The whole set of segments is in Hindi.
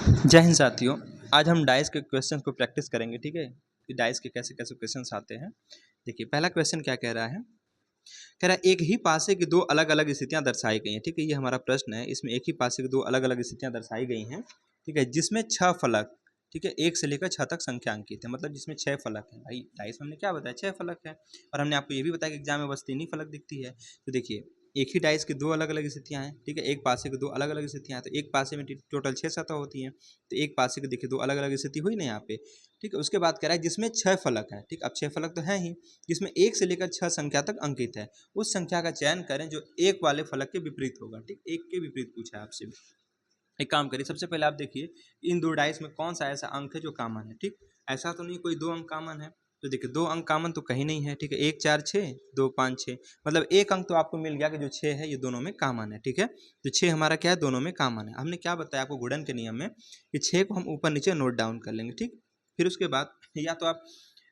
जय हिंद साथियों। आज हम डाइस के क्वेश्चन को प्रैक्टिस करेंगे। ठीक है, कि डाइस के कैसे कैसे क्वेश्चंस आते हैं। देखिए पहला क्वेश्चन क्या कह रहा है। कह रहा है एक ही पासे की दो अलग अलग स्थितियां दर्शाई गई हैं। ठीक है, ये हमारा प्रश्न है। इसमें एक ही पासे की दो अलग अलग स्थितियां दर्शाई गई हैं। ठीक है, जिसमें 6 फलक, ठीक है, 1 से लेकर 6 तक संख्या अंकित है। मतलब जिसमें 6 फलक है। भाई डाइस में हमने क्या बताया, 6 फलक है। और हमने आपको ये भी बताया कि एग्जाम में बस 3 ही फलक दिखती है। तो देखिए एक ही डाइस की दो अलग अलग स्थितियां हैं। ठीक है, एक पासे की दो अलग अलग स्थितियां हैं, तो एक पासे में टोटल 6 सतह होती हैं। तो एक पासे की देखिए दो अलग अलग स्थिति हुई ना यहाँ पे। ठीक है, उसके बाद कह रहा है जिसमें 6 फलक है। ठीक, अब 6 फलक तो है ही, जिसमें 1 से लेकर 6 संख्या तक अंकित है। उस संख्या का चयन करें जो एक वाले फलक के विपरीत होगा। ठीक, एक के विपरीत पूछा है आपसे। एक काम करिए, सबसे पहले आप देखिए इन दो डाइस में कौन सा ऐसा अंक है जो कॉमन है। ठीक, ऐसा तो नहीं कोई दो अंक कॉमन है। तो देखिए दो अंक कॉमन तो कहीं नहीं है। ठीक है, 1 4 6 2 5 6, मतलब एक अंक तो आपको मिल गया कि जो 6 है ये दोनों में कॉमन है। ठीक है, तो 6 हमारा क्या है, दोनों में कॉमन है। हमने क्या बताया आपको गुणन के नियम में कि 6 को हम ऊपर नीचे नोट डाउन कर लेंगे। ठीक, फिर उसके बाद या तो आप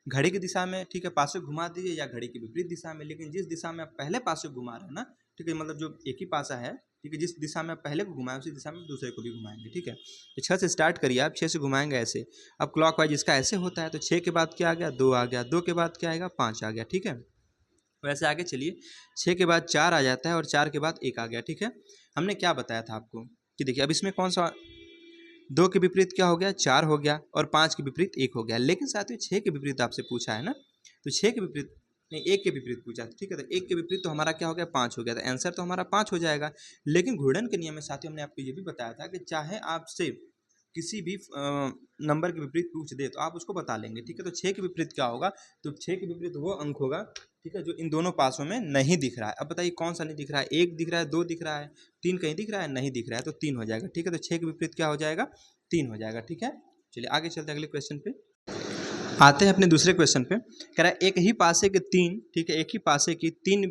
घड़ी की दिशा में, ठीक है, पासे घुमा दीजिए, या घड़ी की विपरीत दिशा में। लेकिन जिस दिशा में आप पहले पासे घुमा रहे हैं ना, ठीक है, मतलब जो एक ही पासा है, ठीक है, जिस दिशा में आप पहले को घुमाएं उसी दिशा में दूसरे को भी घुमाएंगे। ठीक है, तो 6 से स्टार्ट करिए आप, 6 से घुमाएंगे ऐसे। अब क्लॉकवाइज इसका ऐसे होता है, तो 6 के बाद क्या आ गया, 2 आ गया, 2 के बाद क्या आएगा, 5 आ गया। ठीक है, वैसे आगे चलिए, 6 के बाद 4 आ जाता है और 4 के बाद 1 आ गया। ठीक है, हमने क्या बताया था आपको कि देखिए अब इसमें कौन सा, 2 के विपरीत क्या हो गया, 4 हो गया, और 5 के विपरीत 1 हो गया। लेकिन साथियों 6 के विपरीत आपसे पूछा है ना, तो 6 के विपरीत नहीं, 1 के विपरीत पूछा। ठीक है, तो 1 के विपरीत तो हमारा क्या हो गया, 5 हो गया। तो आंसर तो हमारा 5 हो जाएगा। लेकिन घूर्णन के नियम में साथियों हमने आपको ये भी बताया था कि चाहे आपसे किसी भी नंबर के विपरीत पूछ दे तो आप उसको बता लेंगे। ठीक है, तो 6 के विपरीत क्या होगा, तो 6 के विपरीत वो अंक होगा, ठीक है, जो इन दोनों पासों में नहीं दिख रहा है। अब बताइए कौन सा नहीं दिख रहा है, 1 दिख रहा है, 2 दिख रहा है, 3 कहीं दिख रहा है, नहीं दिख रहा है, तो 3 हो जाएगा। ठीक है, तो 6 के विपरीत क्या हो जाएगा, 3 हो जाएगा। ठीक है, चलिए आगे चलते हैं अगले क्वेश्चन पे। आते हैं अपने दूसरे क्वेश्चन पे। कह रहा है एक ही पासे के 3, ठीक है, एक ही पासे की 3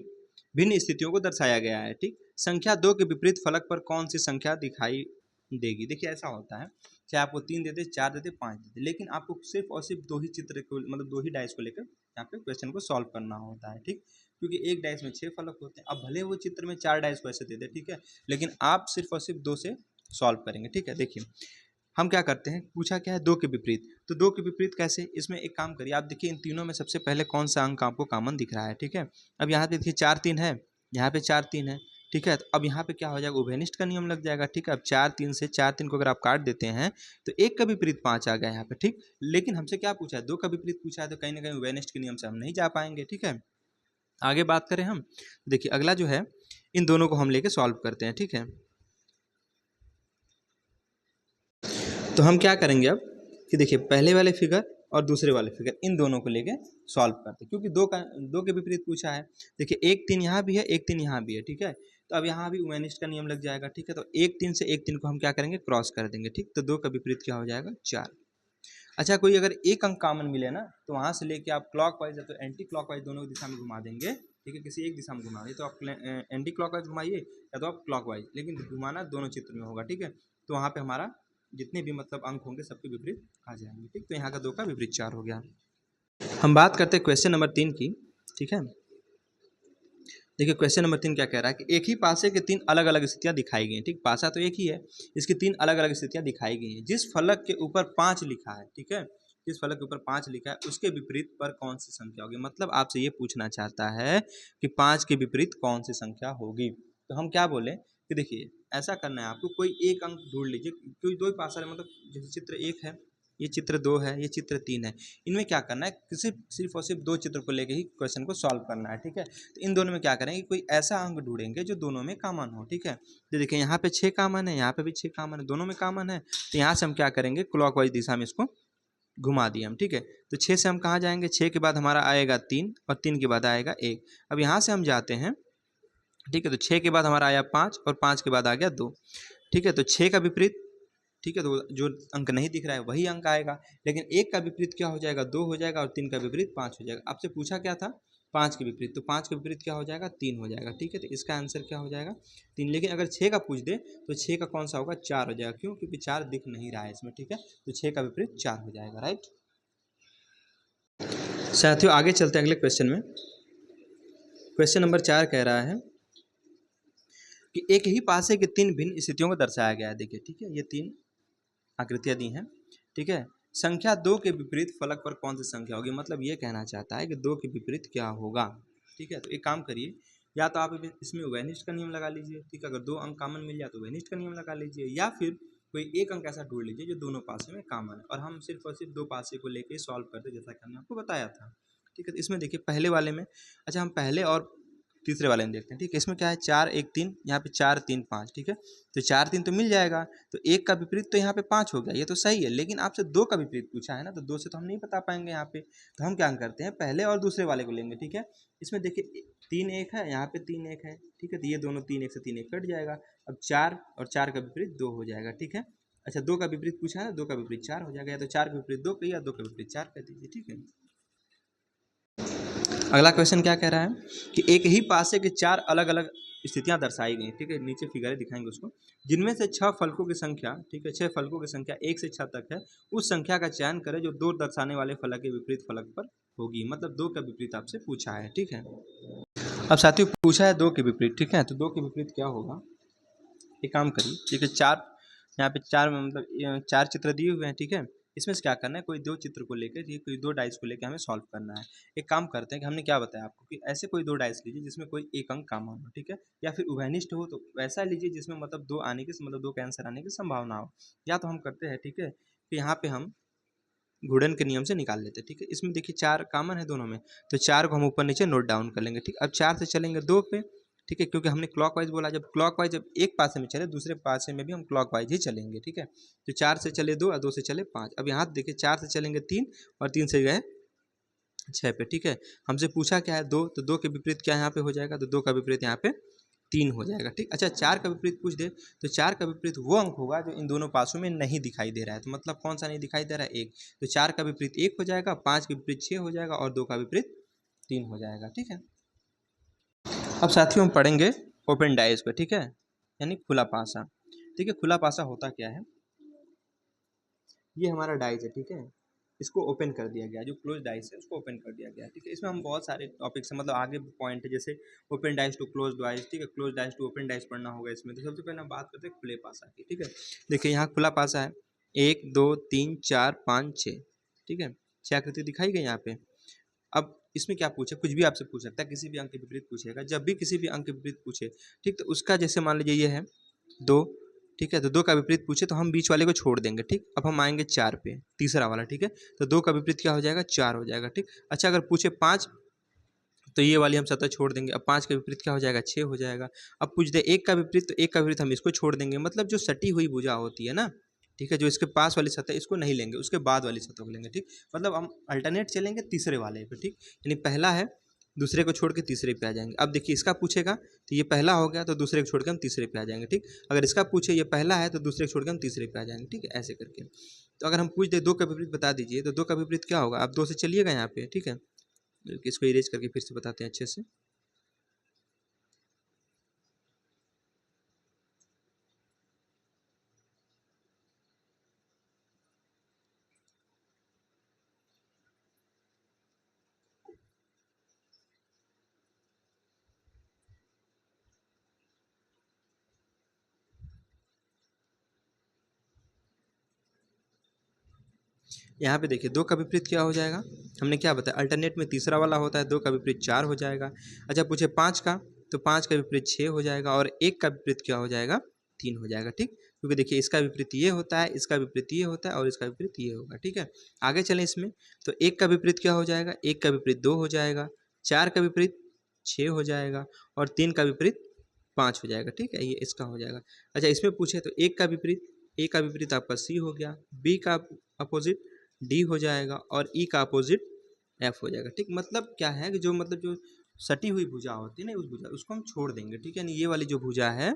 भिन्न स्थितियों को दर्शाया गया है। ठीक, संख्या 2 के विपरीत फलक पर कौन सी संख्या दिखाई देगी। देखिए ऐसा होता है, चाहे आपको 3 देते, 4 देते, 5 देते, लेकिन आपको सिर्फ और सिर्फ 2 ही चित्र को, मतलब 2 ही डाइस को लेकर यहाँ पे क्वेश्चन को सॉल्व करना होता है। ठीक, क्योंकि एक डाइस में 6 फलक होते हैं। अब भले वो चित्र में 4 डाइस को ऐसे दे दे, ठीक है, लेकिन आप सिर्फ और सिर्फ 2 से सॉल्व करेंगे। ठीक है, देखिए हम क्या करते हैं, पूछा क्या है, 2 के विपरीत। तो 2 के विपरीत कैसे, इसमें एक काम करिए आप, देखिए इन तीनों में सबसे पहले कौन सा अंक आपको कॉमन दिख रहा है। ठीक है, अब यहाँ पे देखिए 4 3 है, यहाँ पे 4 3 है। ठीक है, तो अब यहाँ पे क्या हो जाएगा, उभयनिष्ठ का नियम लग जाएगा। ठीक है, अब 4 3 से 4 3 को अगर आप काट देते हैं तो 1 का विपरीत 5 आ गया यहाँ पे। ठीक, लेकिन हमसे क्या पूछा है, 2 का विपरीत पूछा है, तो कहीं ना कहीं उभयनिष्ठ के नियम से हम नहीं जा पाएंगे। ठीक है, आगे बात करें हम, देखिए अगला जो है, इन दोनों को हम लेके सॉल्व करते हैं। ठीक है, तो हम क्या करेंगे अब कि देखिए पहले वाले फिगर और दूसरे वाले फिगर, इन दोनों को लेके सॉल्व करते हैं, क्योंकि 2 के विपरीत पूछा है। देखिए 1 3 यहाँ भी है, 1 3 यहाँ भी है। ठीक है, तो अब यहाँ भी उमैनिस्ट का नियम लग जाएगा। ठीक है, तो 1 3 से 1 3 को हम क्या करेंगे, क्रॉस कर देंगे। ठीक, तो 2 का विपरीत क्या हो जाएगा, 4। अच्छा, कोई अगर एक अंक कॉमन मिले ना, तो वहाँ से लेके आप क्लॉक वाइज या तो एंटी क्लॉक वाइज दोनों दिशा में घुमा देंगे। ठीक है, किसी एक दिशा में घुमा दिए तो आप एंटी क्लॉक वाइज घुमाइए या तो आप क्लॉक वाइज, लेकिन घुमाना दोनों चित्र में होगा। ठीक है, तो वहाँ पे हमारा जितने भी मतलब अंक होंगे सबके विपरीत आ जाएंगे। ठीक, तो यहाँ का 2 का विपरीत 4 हो गया। हम बात करते हैं क्वेश्चन नंबर 3 की। ठीक है, देखिए क्वेश्चन नंबर 3 क्या कह रहा है कि एक ही पासे के 3 अलग अलग स्थितियां दिखाई गई हैं। ठीक, पासा तो एक ही है, इसकी 3 अलग अलग स्थितियां दिखाई गई हैं। जिस फलक के ऊपर 5 लिखा है, ठीक है, जिस फलक के ऊपर 5 लिखा है उसके विपरीत पर कौन सी संख्या होगी। मतलब आपसे ये पूछना चाहता है कि 5 के विपरीत कौन सी संख्या होगी। तो हम क्या बोले कि देखिए ऐसा करना है आपको, कोई एक अंक ढूंढ लीजिए, क्योंकि दो ही पासा है, मतलब जैसे चित्र 1 है, ये चित्र 2 है, ये चित्र 3 है। इनमें क्या करना है, किसी सिर्फ और सिर्फ 2 चित्र को लेके ही क्वेश्चन को सॉल्व करना है। ठीक है, तो इन दोनों में क्या करेंगे, कोई ऐसा अंक ढूंढेंगे जो दोनों में कॉमन हो। ठीक है, तो देखिए यहाँ पे 6 कॉमन है, यहाँ पे भी 6 कॉमन है, दोनों में कॉमन है। तो यहाँ से हम क्या करेंगे, क्लॉकवाइज दिशा में इसको घुमा दिए हम। ठीक है, तो 6 से हम कहाँ जाएंगे, 6 के बाद हमारा आएगा 3 और 3 के बाद आएगा 1। अब यहाँ से हम जाते हैं। ठीक है, तो 6 के बाद हमारा आया 5 और 5 के बाद आ गया 2। ठीक है, तो 6 का विपरीत, ठीक है, तो जो अंक नहीं दिख रहा है वही अंक आएगा। लेकिन 1 का विपरीत क्या हो जाएगा, 2 हो जाएगा, और 3 का विपरीत 5 हो जाएगा। आपसे पूछा क्या था, 5 के विपरीत, तो 5 के विपरीत क्या हो जाएगा, 3 हो जाएगा। ठीक है, तो इसका आंसर क्या हो जाएगा, 3। लेकिन अगर 6 का पूछ दे तो 6 का कौन सा होगा, 4 हो जाएगा। क्यों, क्योंकि 4 दिख नहीं रहा है इसमें। ठीक है, तो 6 का विपरीत 4 हो जाएगा। राइट साथियों, आगे चलते हैं अगले क्वेश्चन में। क्वेश्चन नंबर 4 कह रहा है कि एक ही पासे के 3 भिन्न स्थितियों को दर्शाया गया है। देखिए ठीक है, ये 3 आकृतियाँ दी हैं, ठीक है। संख्या 2 के विपरीत फलक पर कौन सी संख्या होगी, मतलब ये कहना चाहता है कि 2 के विपरीत क्या होगा, ठीक है। तो एक काम करिए, या तो आप इसमें उभयनिष्ठ का नियम लगा लीजिए, ठीक है। अगर 2 अंक कॉमन मिल जाए तो उभयनिष्ठ का नियम लगा लीजिए, या फिर कोई एक अंक ऐसा ढूंढ लीजिए जो दोनों पासे में कॉमन है, और हम सिर्फ और सिर्फ 2 पासे को लेके सॉल्व करते जैसा कि हमने आपको बताया था, ठीक है। तो इसमें देखिए पहले वाले में, अच्छा हम पहले और तीसरे वाले में देखते हैं, ठीक है। इसमें क्या है 4 1 3, यहाँ पे 4 3 5, ठीक है। तो 4 3 तो मिल जाएगा, तो 1 का विपरीत तो यहाँ पे 5 हो गया, ये तो सही है। लेकिन आपसे 2 का विपरीत पूछा है ना, तो 2 से तो हम नहीं बता पाएंगे यहाँ पे। तो हम क्या करते हैं, पहले और दूसरे वाले को लेंगे, ठीक है। इसमें देखिए 3 1 है, यहाँ पे 3 1 है, ठीक है। तो ये दोनों 3 1 से 3 1 कट जाएगा। अब 4 और 4 का विपरीत 2 हो जाएगा, ठीक है। अच्छा 2 का विपरीत पूछा है ना, 2 का विपरीत 4 हो जाएगा, या तो 4 का विपरीत 2 कहिए या 2 का विपरीत 4 कह दीजिए, ठीक है। अगला क्वेश्चन क्या कह रहा है कि एक ही पासे के 4 अलग अलग स्थितियां दर्शाई गई, ठीक है। नीचे फिगर दिखाएंगे उसको, जिनमें से 6 फलकों की संख्या, ठीक है, 6 फलकों की संख्या 1 से 6 तक है, उस संख्या का चयन करें जो 2 दर्शाने वाले फलक के विपरीत फलक पर होगी, मतलब 2 का विपरीत आपसे पूछा है, ठीक है। अब साथियों पूछा है 2 के विपरीत, ठीक है। तो 2 के विपरीत क्या होगा, एक काम करिए, ठीक है। 4 यहाँ पे 4 मतलब 4 चित्र दिए हुए हैं, ठीक है। इसमें से क्या करना है, कोई 2 चित्र को लेकर, कोई 2 डाइस को लेकर हमें सॉल्व करना है। एक काम करते हैं कि हमने क्या बताया आपको कि ऐसे कोई 2 डाइस लीजिए जिसमें कोई एक अंक कॉमन हो, ठीक है, या फिर उभयनिष्ठ हो तो वैसा लीजिए जिसमें मतलब 2 आने की, मतलब 2 का आंसर आने की संभावना हो। या तो हम करते हैं, ठीक है, कि यहाँ पे हम घुड़न के नियम से निकाल लेते हैं, ठीक है। इसमें देखिए 4 कॉमन है दोनों में, तो 4 को हम ऊपर नीचे नोट डाउन कर लेंगे, ठीक। अब 4 से चलेंगे 2 पे, ठीक है, क्योंकि हमने क्लॉकवाइज बोला, जब क्लॉकवाइज जब एक पासे में चले दूसरे पासे में भी हम क्लॉकवाइज ही चलेंगे, ठीक है। तो 4 से चले 2 और 2 से चले 5। अब यहाँ देखिए 4 से चलेंगे 3 और 3 से गए 6 पे, ठीक है। हमसे पूछा क्या है 2, तो 2 के विपरीत क्या यहाँ पे हो जाएगा, तो 2 का विपरीत यहाँ पे 3 हो जाएगा, ठीक। अच्छा 4 का विपरीत पूछ दे, तो 4 का विपरीत वो अंक होगा जो इन दोनों पासों में नहीं दिखाई दे रहा है। तो मतलब कौन सा नहीं दिखाई दे रहा है, 1। तो 4 का विपरीत 1 हो जाएगा, 5 के विपरीत 6 हो जाएगा, और 2 का विपरीत 3 हो जाएगा, ठीक है। अब साथियों हम पढ़ेंगे ओपन डाइस को, ठीक है, यानी खुला पासा। ठीक है, खुला पासा होता क्या है, ये हमारा डाइस है, ठीक है, इसको ओपन कर दिया गया, जो क्लोज डाइस है उसको ओपन कर दिया गया, ठीक है। इसमें हम बहुत सारे टॉपिक्स हैं, मतलब आगे पॉइंट है, जैसे open dies to close dies, ठीक है, close dies to open dies पढ़ना होगा इसमें। तो सबसे पहले हम बात करते हैं खुले पासा की, ठीक है। देखिए यहाँ खुला पासा है, 1 2 3 4 5 6, ठीक है, 6 आकृति दिखाई गई यहाँ पे। अब इसमें क्या पूछे, कुछ भी आपसे पूछ सकता है, किसी भी अंक के विपरीत पूछेगा। जब भी किसी भी अंक के विपरीत पूछे, ठीक, तो उसका जैसे मान लीजिए ये है 2, ठीक है, तो 2 का विपरीत पूछे तो हम बीच वाले को छोड़ देंगे, ठीक। अब हम आएंगे 4 पे, तीसरा वाला, ठीक है, तो 2 का विपरीत क्या हो जाएगा, 4 हो जाएगा, ठीक। अच्छा अगर पूछे 5, तो ये वाली हम सतह छोड़ देंगे। अब 5 का विपरीत क्या हो जाएगा, 6 हो जाएगा। अब पूछ दे 1 का विपरीत, तो 1 का विपरीत हम इसको छोड़ देंगे, मतलब जो सटी हुई भुजा होती है ना, ठीक है, जो इसके पास वाली सतह इसको नहीं लेंगे, उसके बाद वाली सतह को लेंगे, ठीक। मतलब हम अल्टरनेट चलेंगे तीसरे वाले पे, ठीक, यानी पहला है दूसरे को छोड़ के तीसरे पे आ जाएंगे। अब देखिए इसका पूछेगा तो ये पहला हो गया, तो दूसरे को छोड़ के हम तीसरे पे आ जाएंगे, ठीक। अगर इसका पूछे ये पहला है तो दूसरे को छोड़ के हम तीसरे पे आ जाएंगे, ठीक है, ऐसे करके। तो अगर हम पूछ दे 2 का विपरीत बता दीजिए, तो 2 का विपरीत क्या होगा, आप 2 से चलिएगा यहाँ पे, ठीक है, इसको इरेज करके फिर से बताते हैं अच्छे से। यहाँ पे देखिए 2 का विपरीत क्या हो जाएगा, हमने क्या बताया, अल्टरनेट में तीसरा वाला होता है, 2 का विपरीत 4 हो जाएगा। अच्छा पूछे 5 का, तो 5 का विपरीत 6 हो जाएगा, और 1 का विपरीत क्या हो जाएगा, 3 हो जाएगा, ठीक। क्योंकि देखिए इसका विपरीत ये होता है, इसका विपरीत ये होता है, और इसका विपरीत ये होगा, ठीक है। आगे चलें इसमें, तो 1 का विपरीत क्या हो जाएगा, 1 का विपरीत 2 हो जाएगा, 4 का विपरीत 6 हो जाएगा, और 3 का विपरीत 5 हो जाएगा, ठीक है, ये इसका हो जाएगा। अच्छा इसमें पूछे तो 1 का विपरीत, ए का विपरीत आपका सी हो गया, बी का अपोजिट डी हो जाएगा, और ई का अपोजिट एफ हो जाएगा, ठीक। मतलब क्या है कि जो मतलब जो सटी हुई भुजा होती है ना, उस भुजा उसको हम छोड़ देंगे, ठीक है, यानी ये वाली जो भुजा है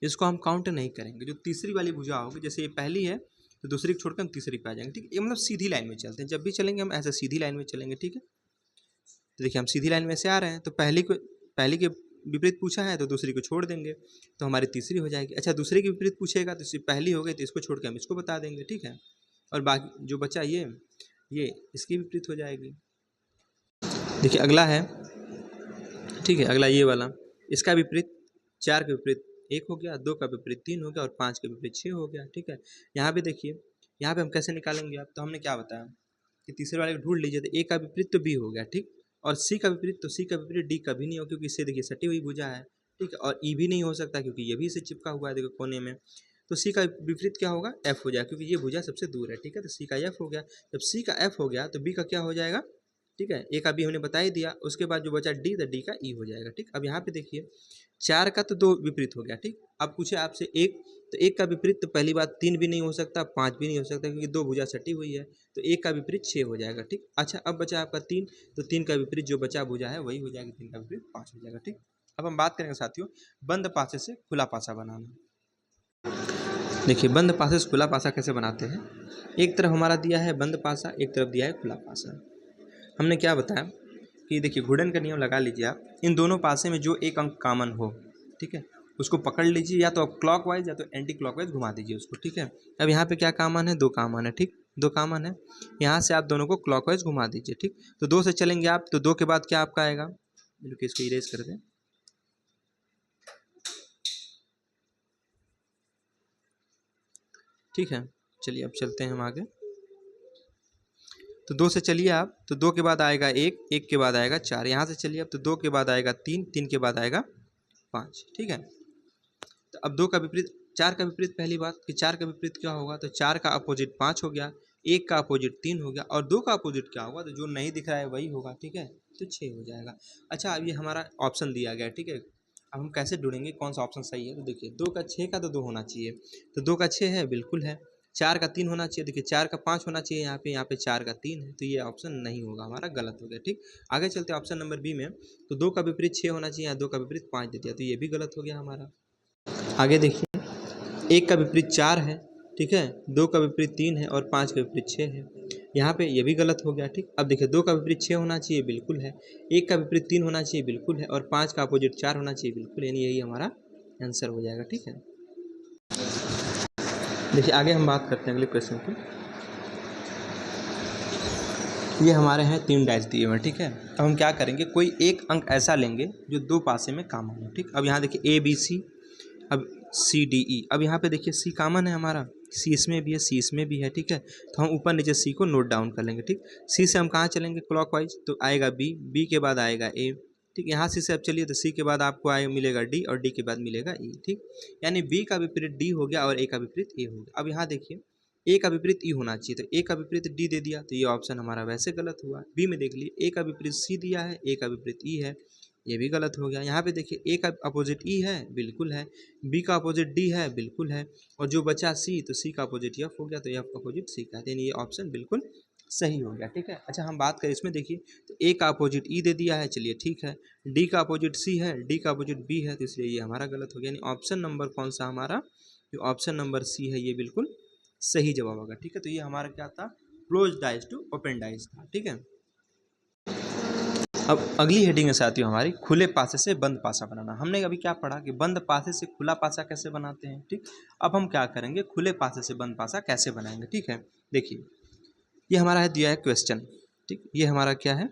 इसको हम काउंट नहीं करेंगे। जो तीसरी वाली भुजा होगी, जैसे ये पहली है तो दूसरी को छोड़कर हम तीसरी पे आ जाएंगे, ठीक। ये मतलब सीधी लाइन में चलते हैं, जब भी चलेंगे हम ऐसे सीधी लाइन में चलेंगे, ठीक है। तो देखिए हम सीधी लाइन में से आ रहे हैं, तो पहली के विपरीत पूछा है तो दूसरी को छोड़ देंगे, तो हमारी तीसरी हो जाएगी। अच्छा दूसरे के विपरीत पूछेगा तो पहली हो गई, तो इसको छोड़ के हम इसको बता देंगे, ठीक है, और बाकी जो बचा ये इसकी विपरीत हो जाएगी। देखिए अगला है, ठीक है, अगला ये वाला, इसका विपरीत 4 के विपरीत 1 हो गया, 2 का विपरीत 3 हो गया और 5 का विपरीत 6 हो गया, ठीक है। यहाँ पे देखिए, यहाँ पे हम कैसे निकालेंगे आप, तो हमने क्या बताया कि तीसरे वाले को ढूंढ लीजिए, तो A का विपरीत तो B हो गया, ठीक, और C का विपरीत, तो C का विपरीत D कभी नहीं हो, क्योंकि इससे देखिए सटी हुई भुजा है, ठीक है, और E भी नहीं हो सकता क्योंकि ये भी इसे चिपका हुआ है देखो कोने में। तो C का विपरीत क्या होगा, F हो जाएगा, क्योंकि ये भुजा सबसे दूर है, ठीक है, तो C का F हो गया। जब C का F हो गया तो B का क्या हो जाएगा, ठीक है, A का B हमने बता ही दिया। उसके बाद जो बचा D, तो D का E हो जाएगा, ठीक। अब यहाँ पे देखिए 4 का तो 2 विपरीत हो गया, ठीक। अब पूछे आपसे 1, तो 1 का विपरीत तो पहली बात 3 भी नहीं हो सकता, 5 भी नहीं हो सकता, क्योंकि 2 भुजा सटी हुई है, तो 1 का विपरीत 6 हो जाएगा, ठीक। अच्छा, अब बचा आपका 3, तो 3 का विपरीत जो बचा भुजा है वही हो जाएगा, 3 का विपरीत 5 हो जाएगा, ठीक। अब हम बात करेंगे साथियों बंद पासे से खुला पासा बनाना। देखिए बंद पासे से खुला पासा कैसे बनाते हैं। एक तरफ हमारा दिया है बंद पासा, एक तरफ दिया है खुला पासा। हमने क्या बताया कि देखिए घुड़न का नियम लगा लीजिए आप, इन दोनों पासे में जो एक अंक कॉमन हो, ठीक है, उसको पकड़ लीजिए, या तो आप क्लॉकवाइज या तो एंटी क्लॉकवाइज घुमा दीजिए उसको, ठीक है। अब यहाँ पे क्या कॉमन है, 2 कॉमन है, ठीक, 2 कॉमन है। यहाँ से आप दोनों को क्लॉकवाइज घुमा दीजिए, ठीक। तो 2 से चलेंगे आप, तो 2 के बाद क्या आपका आएगा, रुकिए इसको इरेज कर दें, ठीक है। चलिए अब चलते हैं हम आगे। तो 2 से चलिए आप, तो 2 के बाद आएगा 1, 1 के बाद आएगा 4, यहाँ से चलिए अब, तो 2 के बाद आएगा 3, 3 के बाद आएगा 5, ठीक है। तो अब 2 का विपरीत, 4 का विपरीत, पहली बात कि 4 का विपरीत क्या होगा, तो 4 का अपोजिट 5 हो गया, 1 का अपोजिट 3 हो गया, और 2 का अपोजिट क्या होगा, तो जो नहीं दिख रहा है वही होगा, ठीक है, तो 6 हो जाएगा। अच्छा, अब ये हमारा ऑप्शन दिया गया है, ठीक है। अब हम कैसे ढूंढेंगे कौन सा ऑप्शन सही है, तो देखिए 2 का 6 का तो 2 होना चाहिए, तो 2 का 6 है, बिल्कुल है। 4 का 3 होना चाहिए, देखिए 4 का 5 होना चाहिए, यहाँ पे 4 का 3 है, तो ये ऑप्शन नहीं होगा हमारा, गलत हो गया, ठीक। आगे चलते हैं ऑप्शन नंबर बी में, तो 2 का विपरीत 6 होना चाहिए, 2 का विपरीत 5 दे दिया, तो ये भी गलत हो गया हमारा। आगे देखिए 1 का विपरीत 4 है, ठीक है, 2 का विपरीत 3 है और 5 का विपरीत 6 है, यहाँ पे ये भी गलत हो गया, ठीक। अब देखिए 2 का विपरीत 6 होना चाहिए, बिल्कुल है, 1 का विपरीत 3 होना चाहिए, बिल्कुल है, और 5 का अपोजिट 4 होना चाहिए, बिल्कुल, यानी यही हमारा आंसर हो जाएगा, ठीक है। देखिए आगे हम बात करते हैं अगले क्वेश्चन की। ये हमारे हैं 3 डाइस दिए हुए हैं, ठीक है। अब हम क्या करेंगे, कोई एक अंक ऐसा लेंगे जो 2 पासे में कॉमन हो, ठीक। अब यहाँ देखिए ABC, अब CDE, अब यहाँ पे देखिए C कॉमन है हमारा, C इसमें भी है, C इसमें भी है, ठीक है। तो हम ऊपर नीचे C को नोट डाउन कर लेंगे, ठीक। C से हम कहाँ चलेंगे क्लॉकवाइज, तो आएगा B के बाद आएगा A, ठीक। यहाँ C से अब चलिए तो C के बाद आपको आएगा मिलेगा D और D के बाद मिलेगा E, ठीक। यानी B का विपरीत D हो गया और A का विपरीत A हो गया। अब यहाँ देखिए A का विपरीत E होना चाहिए, तो A का विपरीत D दे दिया, तो ये ऑप्शन हमारा वैसे गलत हुआ। B में देख लिए A का विपरीत C दिया है, A का विपरीत E है, ये भी गलत हो गया। यहाँ पे देखिए A का अपोजिट E है, बिल्कुल है, B का अपोजिट D है, बिल्कुल है, और जो बचा C, तो C का अपोजिट F हो गया, तो F का अपोजिट C का, यानी ये ऑप्शन बिल्कुल सही हो गया, ठीक है। अच्छा हम बात करें इसमें, देखिए तो A का अपोजिट E दे दिया है, चलिए ठीक है, D का अपोजिट C है, D का अपोजिट B है, तो इसलिए ये हमारा गलत हो गया, यानी ऑप्शन नंबर कौन सा हमारा, जो ऑप्शन नंबर C है, ये बिल्कुल सही जवाब होगा, ठीक है। तो ये हमारा क्या था, close dies to open dies था, ठीक है। अब अगली हेडिंग है साथियों हमारी खुले पासे से बंद पासा बनाना। हमने अभी क्या पढ़ा कि बंद पासे से खुला पासा कैसे बनाते हैं, ठीक। अब हम क्या करेंगे, खुले पासे से बंद पासा कैसे बनाएंगे, ठीक है। देखिए ये हमारा है दिया है क्वेश्चन, ठीक, ये हमारा क्या है,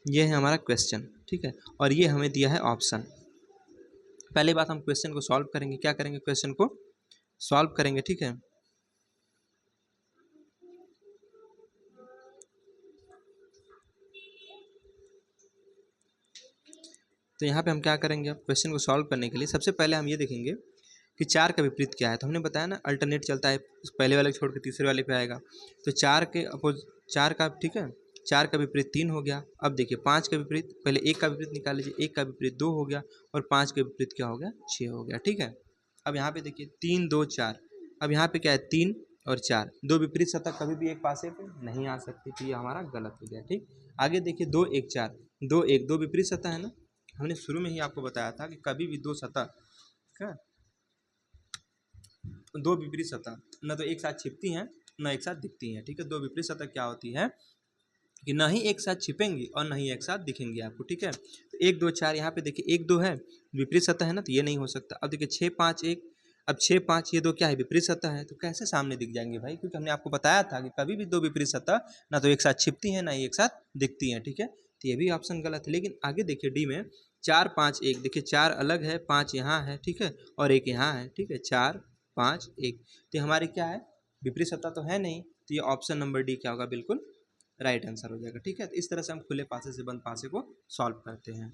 ये है हमारा क्वेश्चन, ठीक है, और ये हमें दिया है ऑप्शन। पहले बात हम क्वेश्चन को सॉल्व करेंगे, क्या करेंगे, क्वेश्चन को सॉल्व करेंगे, ठीक है। तो यहाँ पे हम क्या करेंगे, अब क्वेश्चन को सॉल्व करने के लिए सबसे पहले हम ये देखेंगे कि 4 का विपरीत क्या है। तो हमने बताया ना अल्टरनेट चलता है, पहले वाले छोड़ के तीसरे वाले पे आएगा, तो 4 का, ठीक है, 4 का विपरीत 3 हो गया। अब देखिए 5 का विपरीत, पहले 1 का विपरीत निकाल लीजिए, 1 का विपरीत 2 हो गया और 5 का विपरीत क्या हो गया, 6 हो गया, ठीक है। अब यहाँ पे देखिए 3 2 4, अब यहाँ पे क्या है 3 और 4, 2 विपरीत सतह कभी भी एक पासे पे नहीं आ सकती, तो ये हमारा गलत हो गया, ठीक। आगे देखिए 2 1 4, 2 1, 2 विपरीत सतह है ना, हमने शुरू में ही आपको बताया था कि कभी भी 2 सतह क्या, 2 विपरीत सतह न तो एक साथ छिपती हैं न एक साथ दिखती हैं, ठीक है। 2 विपरीत सतह क्या होती है कि ना ही एक साथ छिपेंगी और ना ही एक साथ दिखेंगी आपको, ठीक है। तो 1 2 4, यहाँ पे देखिए 1 2 है, विपरीत सतह है ना, तो ये नहीं हो सकता। अब देखिए 6 5 1, अब 6 5 ये 2 क्या है, विपरीत सतह है, तो कैसे सामने दिख जाएंगे भाई, क्योंकि हमने आपको बताया था कि कभी भी 2 विपरीत सतह ना तो एक साथ छिपती हैं ना ही एक साथ दिखती हैं, ठीक है। तो ये भी ऑप्शन गलत है। लेकिन आगे देखिए डी में 4 5 1, देखिए 4 अलग है, 5 यहाँ है, ठीक है, और 1 यहाँ है, ठीक है, 4 5 1। तो हमारी क्या है, विपरीत सत्ता तो है नहीं, तो ये ऑप्शन नंबर डी क्या होगा, बिल्कुल राइट आंसर हो जाएगा। ठीक है, तो इस तरह से हम खुले पासे से बंद पासे को सॉल्व करते हैं।